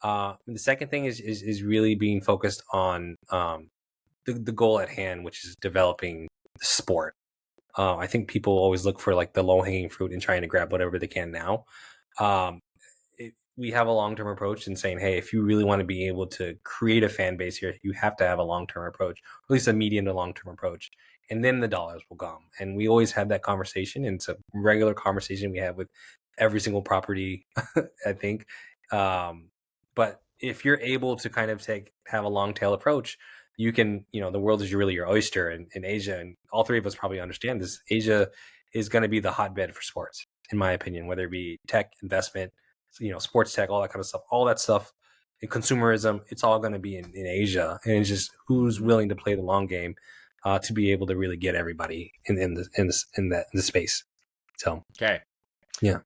The second thing is really being focused on the goal at hand, which is developing the sport. I think people always look for like the low hanging fruit and trying to grab whatever they can now. We have a long-term approach in saying, hey, if you really want to be able to create a fan base here, you have to have a long-term approach, or at least a medium to long-term approach. And then the dollars will come. And we always have that conversation. And it's a regular conversation we have with every single property, I think. But if you're able to kind of have a long tail approach, you can, the world is really your oyster in Asia. And all three of us probably understand this. Asia is going to be the hotbed for sports, in my opinion, whether it be tech, investment, sports tech, all that kind of stuff, all that stuff, and consumerism, it's all going to be in Asia. And it's just who's willing to play the long game to be able to really get everybody in the space. So, okay. Yeah.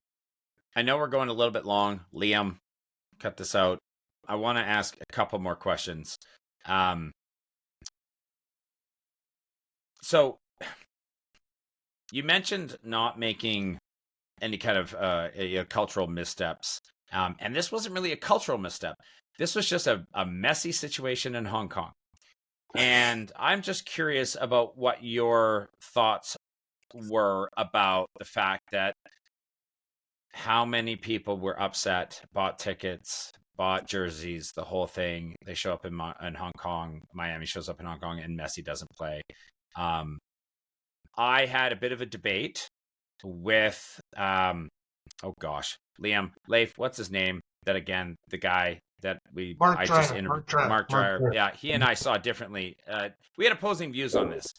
I know we're going a little bit long. Liam, cut this out. I want to ask a couple more questions. So you mentioned not making any kind of cultural missteps. And this wasn't really a cultural misstep. This was just a messy situation in Hong Kong. And I'm just curious about what your thoughts were about the fact that how many people were upset, bought tickets, bought jerseys, the whole thing. They show up in Hong Kong. Miami shows up in Hong Kong, and Messi doesn't play. I had a bit of a debate with, Liam, Leif, what's his name? That again, the guy that Mark Dreyer. Yeah, he and I saw differently. We had opposing views on this.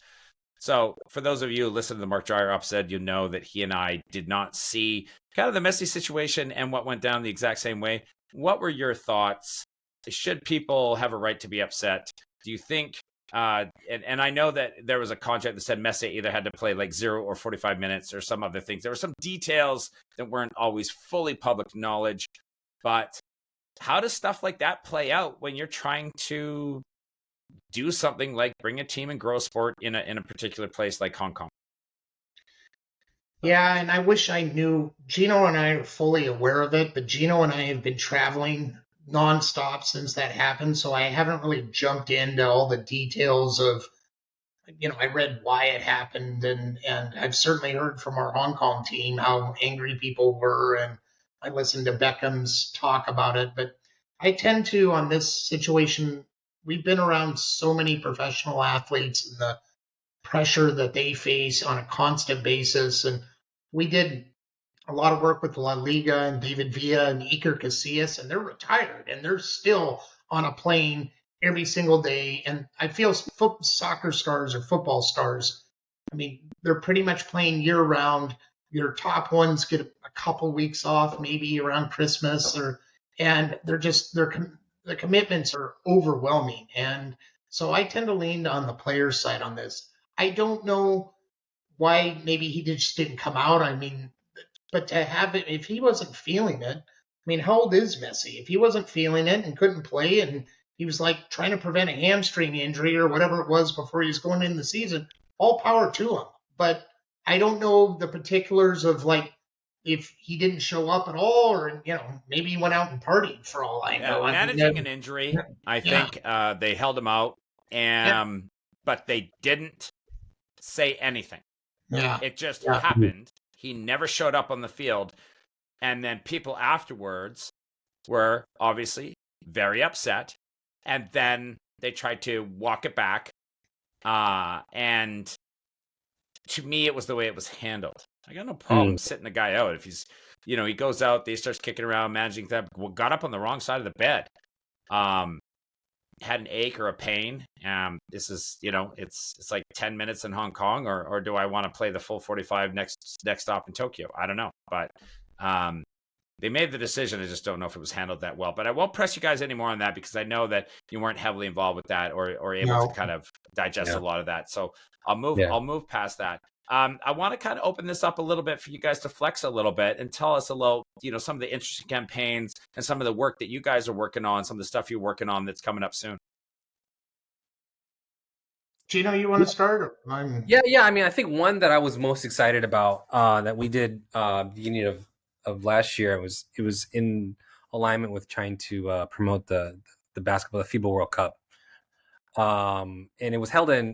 So for those of you who listen to the Mark Dreyer episode, you know that he and I did not see kind of the messy situation and what went down the exact same way. What were your thoughts? Should people have a right to be upset? Do you think, and I know that there was a contract that said Messi either had to play like 0 or 45 minutes or some other things. There were some details that weren't always fully public knowledge, but how does stuff like that play out when you're trying to do something like bring a team and grow a sport in a particular place like Hong Kong? Yeah, and I wish I knew. Gino and I are fully aware of it, but Gino and I have been traveling nonstop since that happened, so I haven't really jumped into all the details of, I read why it happened, and I've certainly heard from our Hong Kong team how angry people were, and I listened to Beckham's talk about it, but I tend to, on this situation, we've been around so many professional athletes and the pressure that they face on a constant basis. And we did a lot of work with La Liga and David Villa and Iker Casillas, and they're retired and they're still on a plane every single day. And I feel soccer stars or football stars, I mean, they're pretty much playing year round. Your top ones get a couple weeks off, maybe around Christmas, and the commitments are overwhelming. And so I tend to lean on the player's side on this. I don't know why maybe he just didn't come out. I mean, but to have it, if he wasn't feeling it, I mean, how old is Messi? If he wasn't feeling it and couldn't play and he was like trying to prevent a hamstring injury or whatever it was before he was going in the season, all power to him. But I don't know the particulars of like if he didn't show up at all or, maybe he went out and partied for all I know. Managing an injury, I think they held him out, but they didn't say anything. Yeah. It just happened. He never showed up on the field. And then people afterwards were obviously very upset. And then they tried to walk it back. And to me, it was the way it was handled. I got no problem sitting the guy out. If he's, he goes out, he starts kicking around, managing that, got up on the wrong side of the bed. Had an ache or a pain. This is, it's like 10 minutes in Hong Kong, or do I want to play the full 45 next stop in Tokyo? I don't know. But they made the decision. I just don't know if it was handled that well. But I won't press you guys anymore on that because I know that you weren't heavily involved with that or able to kind of digest a lot of that. So I'll move past that. I want to kind of open this up a little bit for you guys to flex a little bit and tell us a little, some of the interesting campaigns and some of the work that you guys are working on, some of the stuff you're working on that's coming up soon. Gino, you want to start? Yeah. I mean, I think one that I was most excited about that we did beginning of last year, it was in alignment with trying to promote the basketball, the FIBA World Cup. And it was held at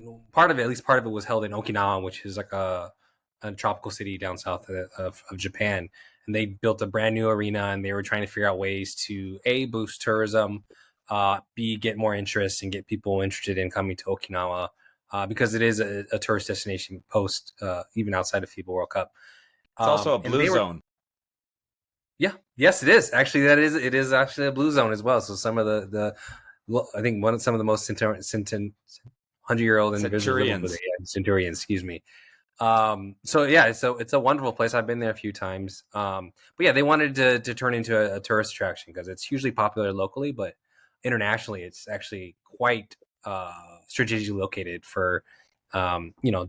least part of it was held in Okinawa, which is like a tropical city down south of Japan. And they built a brand new arena, and they were trying to figure out ways to A, boost tourism, B, get more interest and get people interested in coming to Okinawa, because it is a tourist destination post, even outside of FIBA World Cup. It's also a blue zone. Yes, it is. Actually, it is actually a blue zone as well. So some of the I think some of the most 100-year-old individuals live over there. Yeah, Centurions, excuse me. So yeah, so it's a wonderful place. I've been there a few times. But yeah, they wanted to turn into a tourist attraction because it's hugely popular locally, but internationally, it's actually quite strategically located for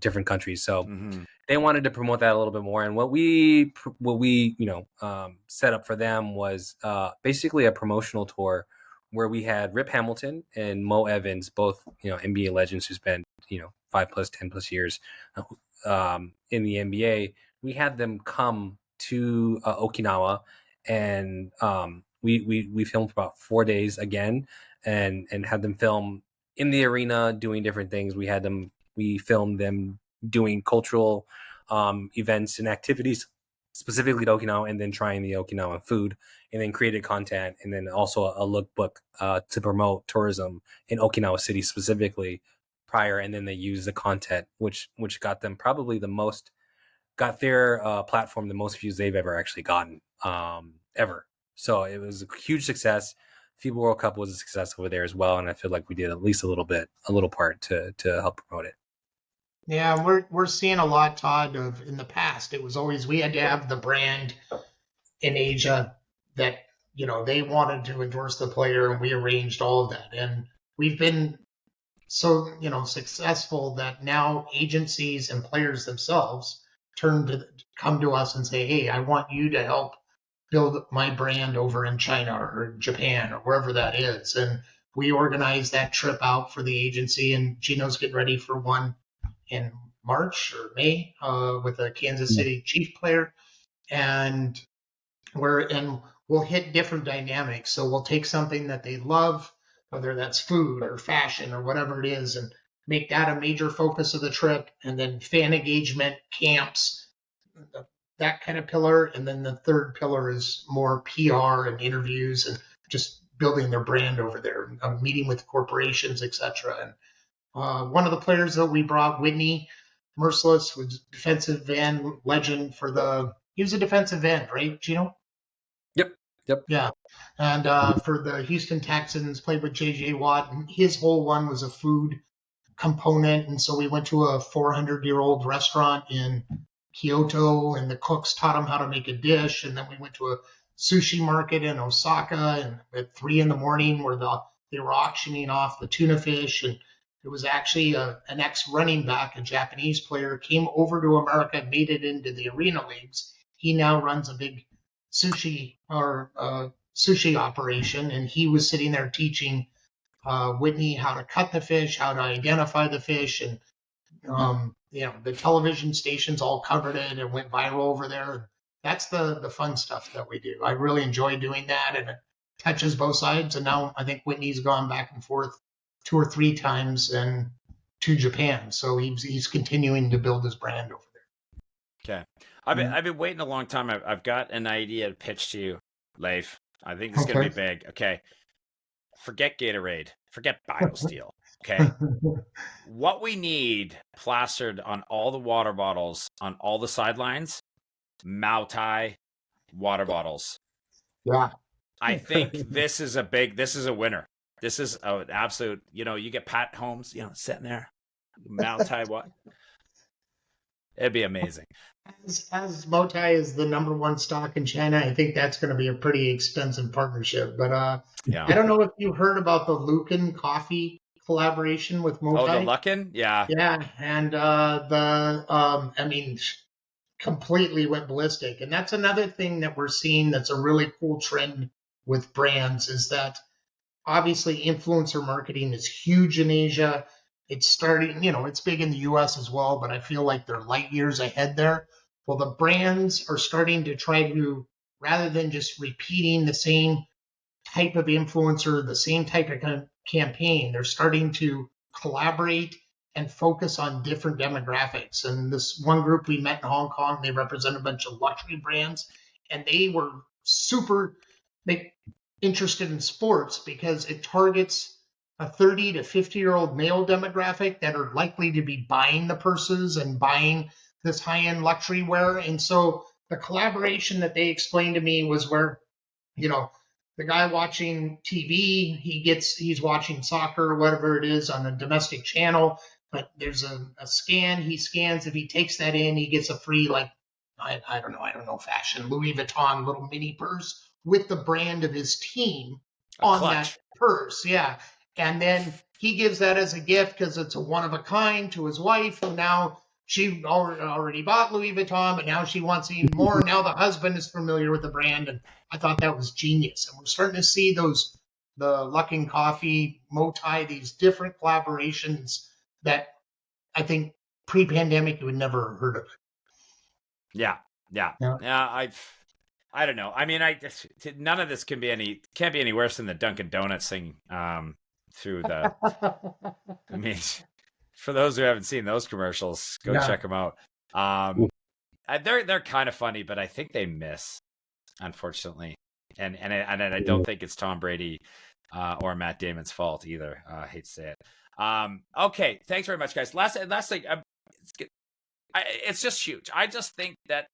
different countries. So they wanted to promote that a little bit more. And what we set up for them was basically a promotional tour where we had Rip Hamilton and Mo Evans, both NBA legends who spent 5+, 10+ years in the NBA. We had them come to Okinawa, and we filmed for about 4 days again, and had them film in the arena doing different things. We filmed them doing cultural events and activities specifically to Okinawa, and then trying the Okinawan food, and then created content, and then also a lookbook to promote tourism in Okinawa City specifically prior, and then they used the content which got them probably got their platform the most views they've ever actually gotten ever. So it was a huge success. FIBA World Cup was a success over there as well, and I feel like we did at least a little part to help promote it. Yeah, we're seeing a lot, Todd, of in the past. It was always we had to have the brand in Asia that, they wanted to endorse the player, and we arranged all of that. And we've been so, successful that now agencies and players themselves come to us and say, hey, I want you to help build my brand over in China or Japan or wherever that is. And we organize that trip out for the agency, and Gino's getting ready for one in March or May with a Kansas City Chief player, and we'll hit different dynamics. So we'll take something that they love, whether that's food or fashion or whatever it is, and make that a major focus of the trip, and then fan engagement, camps, that kind of pillar. And then the third pillar is more PR and interviews and just building their brand over there, meeting with corporations, etc. And one of the players that we brought, Whitney Merciless, was defensive end legend he was a defensive end, right, Gino? Yep. Yeah. And for the Houston Texans, played with J.J. Watt, and his whole one was a food component. And so we went to a 400-year-old restaurant in Kyoto, and the cooks taught him how to make a dish. And then we went to a sushi market in Osaka, and at 3 a.m. where they were auctioning off the tuna fish. And it was actually an ex-running back, a Japanese player, came over to America and made it into the arena leagues. He now runs a big sushi operation, and he was sitting there teaching Whitney how to cut the fish, how to identify the fish, and the television stations all covered it and went viral over there. That's the fun stuff that we do. I really enjoy doing that, and it touches both sides. And now I think Whitney's gone back and forth 2 or 3 times to Japan, so he's continuing to build his brand over there. Okay, I've been waiting a long time. I've got an idea to pitch to you, Leif. I think this is gonna be big. Okay, forget Gatorade, forget BioSteel. Okay, what we need plastered on all the water bottles on all the sidelines, Moutai water bottles. Yeah, I think this is a winner. This is an absolute, you get Pat Holmes, sitting there, Moutai what? It'd be amazing. As Moutai is the number 1 stock in China, I think that's going to be a pretty expensive partnership. But I don't know if you heard about the Lucan coffee collaboration with Moutai. Oh, the Lucan? Yeah. Yeah, and completely went ballistic. And that's another thing that we're seeing that's a really cool trend with brands, is that obviously influencer marketing is huge in Asia. It's starting, it's big in the US as well, but I feel like they're light years ahead there. Well, the brands are starting to try to, rather than just repeating the same type of influencer, the same type of campaign, they're starting to collaborate and focus on different demographics. And this one group we met in Hong Kong, they represent a bunch of luxury brands, and they were super interested in sports because it targets a 30 to 50-year-old male demographic that are likely to be buying the purses and buying this high-end luxury wear. And so the collaboration that they explained to me was where, you know, the guy watching TV, he's watching soccer or whatever it is on a domestic channel, but there's a scan. He scans. If he takes that in, he gets a free, like, I don't know, fashion Louis Vuitton little mini purse with the brand of his team on that purse. Yeah. And then he gives that as a gift because it's a one of a kind to his wife, who now she already bought Louis Vuitton, but now she wants even more. Now the husband is familiar with the brand, and I thought that was genius. And we're starting to see the Luckin Coffee, Motai, these different collaborations that I think pre-pandemic you would never have heard of. Yeah. I don't know. I mean, none of this can't be any worse than the Dunkin' Donuts thing through the. I mean, for those who haven't seen those commercials, go check them out. They're kind of funny, but I think they miss, unfortunately, and I don't think it's Tom Brady or Matt Damon's fault either. I hate to say it. Okay, thanks very much, guys. Last thing, it's just huge. I just think that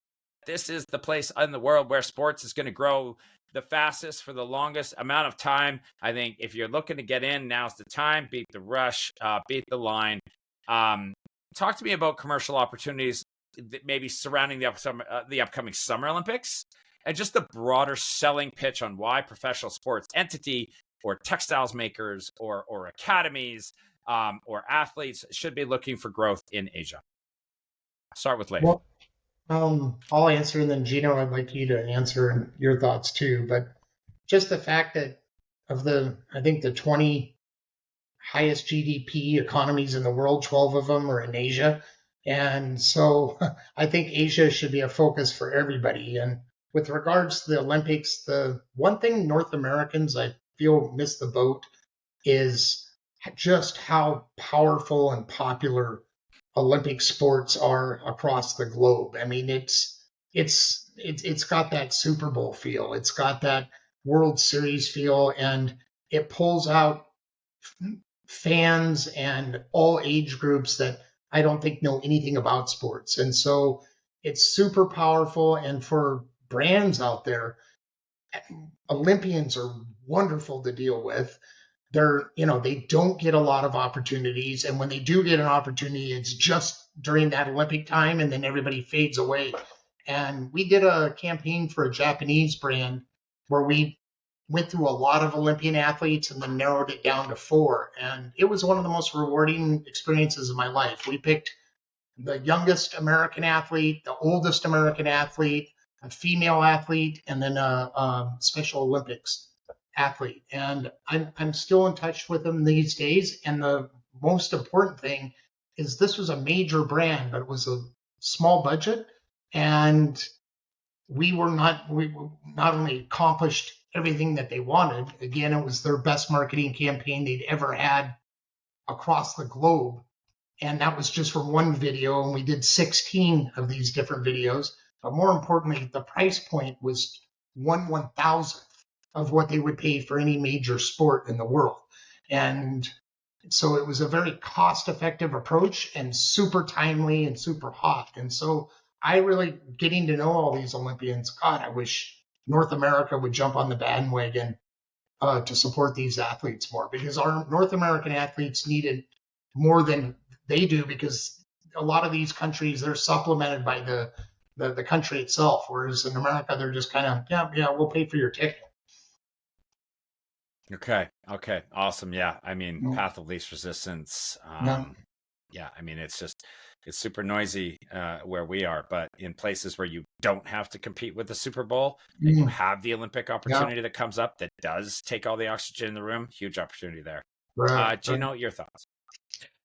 this is the place in the world where sports is going to grow the fastest for the longest amount of time. I think if you're looking to get in, now's the time. Beat the rush, beat the line. Talk to me about commercial opportunities that maybe surrounding the upcoming Summer Olympics, and just the broader selling pitch on why professional sports entity or textiles makers or academies or athletes should be looking for growth in Asia. Start with Leif. Well, I'll answer, and then Gino, I'd like you to answer your thoughts too. But just the fact that I think the 20 highest GDP economies in the world, 12 of them are in Asia. And so I think Asia should be a focus for everybody. And with regards to the Olympics, the one thing North Americans, I feel, miss the boat is just how powerful and popular Olympic sports are across the globe. I mean, it's got that Super Bowl feel. It's got that World Series feel, and it pulls out fans and all age groups that I don't think know anything about sports. And so it's super powerful. And for brands out there, Olympians are wonderful to deal with. They don't get a lot of opportunities. And when they do get an opportunity, it's just during that Olympic time, and then everybody fades away. And we did a campaign for a Japanese brand where we went through a lot of Olympian athletes and then narrowed it down to 4. And it was one of the most rewarding experiences of my life. We picked the youngest American athlete, the oldest American athlete, a female athlete, and then a Special Olympics athlete. And I'm still in touch with them these days. And the most important thing is this was a major brand, but it was a small budget. And we not only accomplished everything that they wanted. Again, it was their best marketing campaign they'd ever had across the globe. And that was just from one video. And we did 16 of these different videos. But more importantly, the price point was 1/1000th of what they would pay for any major sport in the world. And so it was a very cost-effective approach and super timely and super hot. And so I really, getting to know all these Olympians, God, I wish North America would jump on the bandwagon to support these athletes more, because our North American athletes need it more than they do, because a lot of these countries, they're supplemented by the country itself, whereas in America, they're just kind of, yeah, we'll pay for your ticket. Okay. Awesome. Yeah. I mean, path of least resistance. Yeah. I mean, it's super noisy where we are, but in places where you don't have to compete with the Super Bowl and you have the Olympic opportunity that comes up that does take all the oxygen in the room, huge opportunity there. Gino, your thoughts?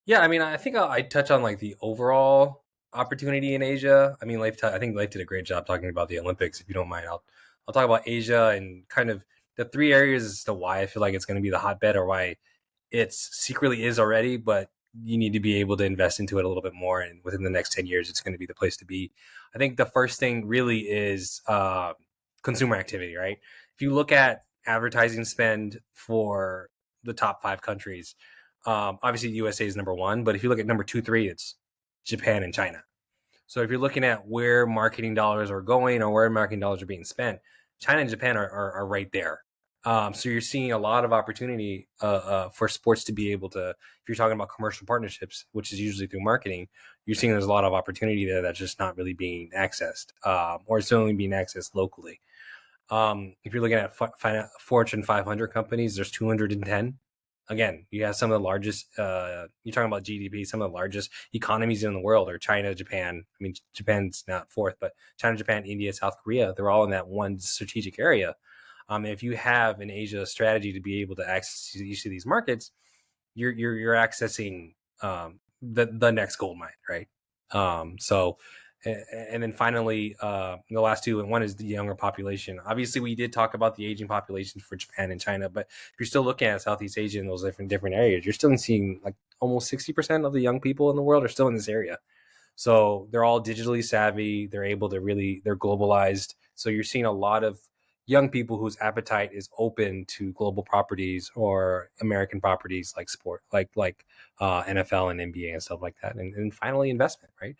Yeah. I mean, I think I touch on like the overall opportunity in Asia. I mean, I think Leif did a great job talking about the Olympics. If you don't mind, I'll talk about Asia and kind of the 3 areas as to why I feel like it's going to be the hotbed, or why it's secretly is already, but you need to be able to invest into it a little bit more. And within the next 10 years, it's going to be the place to be. I think the first thing really is consumer activity, right? If you look at advertising spend for the top 5 countries, obviously USA is number 1, but if you look at number 2, 3, it's Japan and China. So if you're looking at where marketing dollars are going or where marketing dollars are being spent, China and Japan are right there. So you're seeing a lot of opportunity for sports to be able to, if you're talking about commercial partnerships, which is usually through marketing, you're seeing there's a lot of opportunity there that's just not really being accessed, or it's only being accessed locally. If you're looking at Fortune 500 companies, there's 210. Again, you have some of the largest, you're talking about GDP, some of the largest economies in the world are China, Japan. I mean, Japan's not fourth, but China, Japan, India, South Korea, they're all in that one strategic area. If you have an Asia strategy to be able to access each of these markets, you're accessing the next gold mine, right? And then finally, the last two, and one is the younger population. Obviously, we did talk about the aging population for Japan and China, but if you're still looking at Southeast Asia and those different areas, you're still seeing like almost 60% of the young people in the world are still in this area. So they're all digitally savvy. They're able to they're globalized. So you're seeing a lot of young people whose appetite is open to global properties or American properties like sport, like NFL and NBA and stuff like that. And finally, investment, right?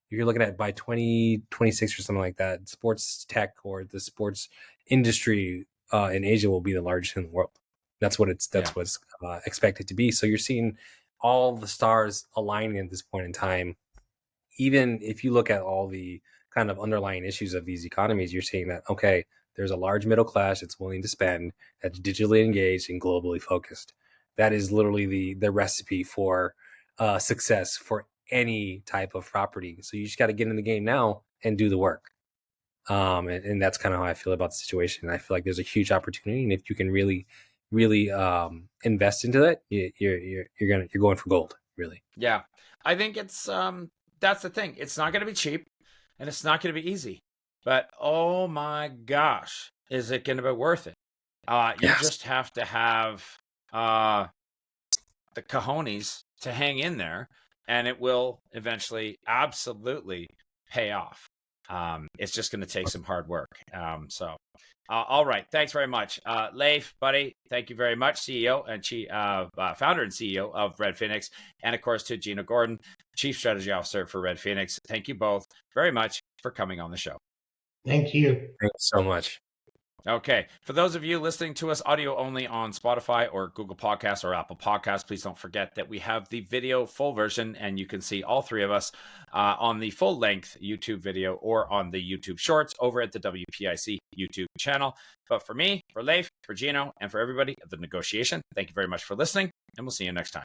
If you're looking at by 2026 or something like that, sports tech or the sports industry in Asia will be the largest in the world. That's what's expected to be. So you're seeing all the stars aligning at this point in time. Even if you look at all the kind of underlying issues of these economies, you're seeing that, okay, there's a large middle class that's willing to spend, that's digitally engaged and globally focused. That is literally the recipe for success for any type of property. So you just got to get in the game now and do the work. And that's kind of how I feel about the situation. I feel like there's a huge opportunity, and if you can really invest into that, you're going for gold, really. Yeah, I think it's that's the thing. It's not going to be cheap, and it's not going to be easy. But oh my gosh, is it going to be worth it? You just have to have the cojones to hang in there, and it will eventually absolutely pay off. It's just going to take some hard work. All right. Thanks very much. Leif, buddy, thank you very much. CEO and founder and CEO of Red Phoenix. And of course, to Gino Gordon, Chief Strategy Officer for Red Phoenix. Thank you both very much for coming on the show. Thank you. Thank you so much. Okay. For those of you listening to us audio only on Spotify or Google Podcasts or Apple Podcasts, please don't forget that we have the video full version, and you can see all three of us on the full length YouTube video or on the YouTube Shorts over at the WPIC YouTube channel. But for me, for Leif, for Gino, and for everybody at The Negotiation, thank you very much for listening, and we'll see you next time.